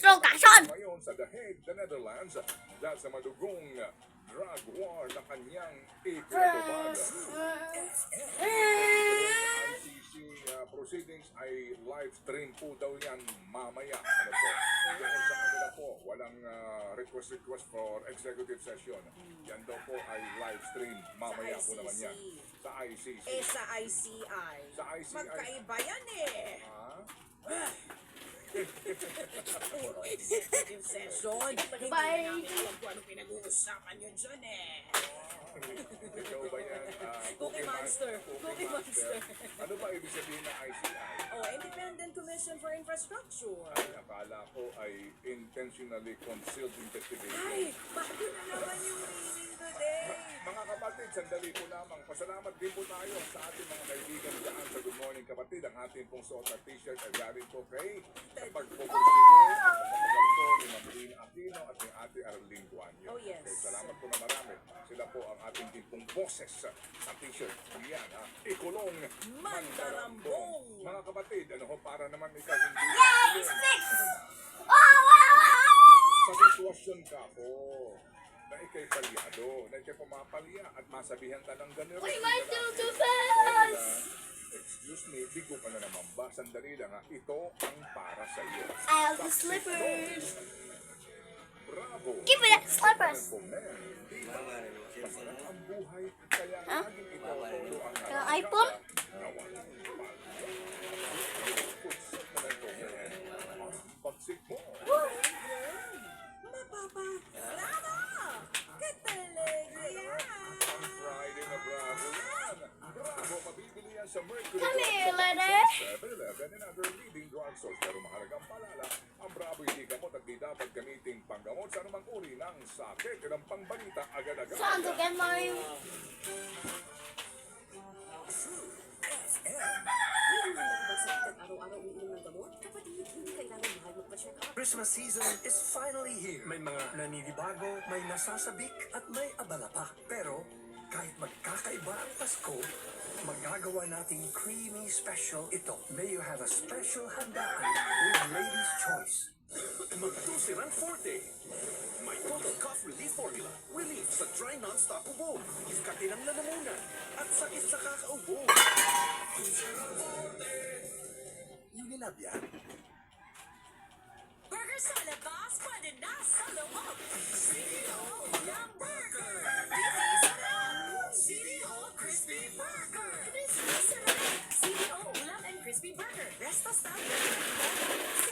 Trocation! Ngayon sa The Hague, the Netherlands, dahil sa madugong drug war na kanyang ikinatupad. ICC proceedings ay live stream po daw yan mamaya. Ano po? Dahil sa kanila po, walang request for executive session. Yan daw po ay live stream mamaya po naman yan. Sa ICC. Sa ICI. Sa ICI. Magkaiba yan eh. Ha? Executive session. Bye. Hindi namin alam kung anong pinag-uusapan nyo dyan eh. Ikaw ba yan? Cookie Monster. Cookie Monster. Ano ba ibig sabihin ng ICI? Independent Commission for Infrastructure. Ay, akala ko ay intentionally concealed investigation. Ay, bago na naman yung meaning today. Mga kapatid, sandali po lamang. Pasalamat din po tayo sa ating mga kaibigan dyan sa Good Morning Kapatid. Ang ating pong suot na t-shirt ay galing po kay sa pagpupursige at pagpagalto ni Mamelina Aquino at ni Ate Arlene Guanyo. Oh, yes. Okay, salamat po na marami. Sila po ang ating din pong boses sa t-shirt. Yan, Ikulong Mandarambong. Mga kapatid, ano ho, para naman ikaw hindi sa sitwasyon ka po na ikay palyado, na ikay pumapalya at masabihan ka ng ganito. Why am I still too fast? Excuse me, bigo ka na naman ba? Sandali lang ha, ito ang para sa iyo. I have the slippers. Bravo! Give me that slippers. Masarap ang buhay, kaya laging ito todo ang Ang iPhone? Pagsik mo. Mapapa. Bravo! Katalega yan. Ang Friday na Bravo yan. Bravo, mabibili yan sa Mercury. Come here, Drugstore, lady. 7-Eleven and other leading drugstores. Pero mahalagang paalala, ang Bravo hindi gamot at di dapat gamitin panggamot sa anumang uri ng sakit. Yan ang pangbalita agad-agad. Saan to get my... Araw-araw uminom ng gamot? Kapatid, hindi kailangan mahal magpa-check up. Christmas season is finally here. May mga naninibago, may nasasabik, at may abala pa. Pero, kahit magkakaiba ang Pasko, magagawa nating creamy special ito. May you have a special handaan with Lady's Choice. Magtusiran Forte. May total cough relief formula. Relief sa dry non-stop ubo. Katinang lalamunan. At sakit sa kakaubo. Unilab yan. Burger sa labas, pwede na sa loob. CDO ng burger. Crispy sarap. CDO Crispy Burger. Crispy sarap. CDO ulam and crispy burger. Resto style burger.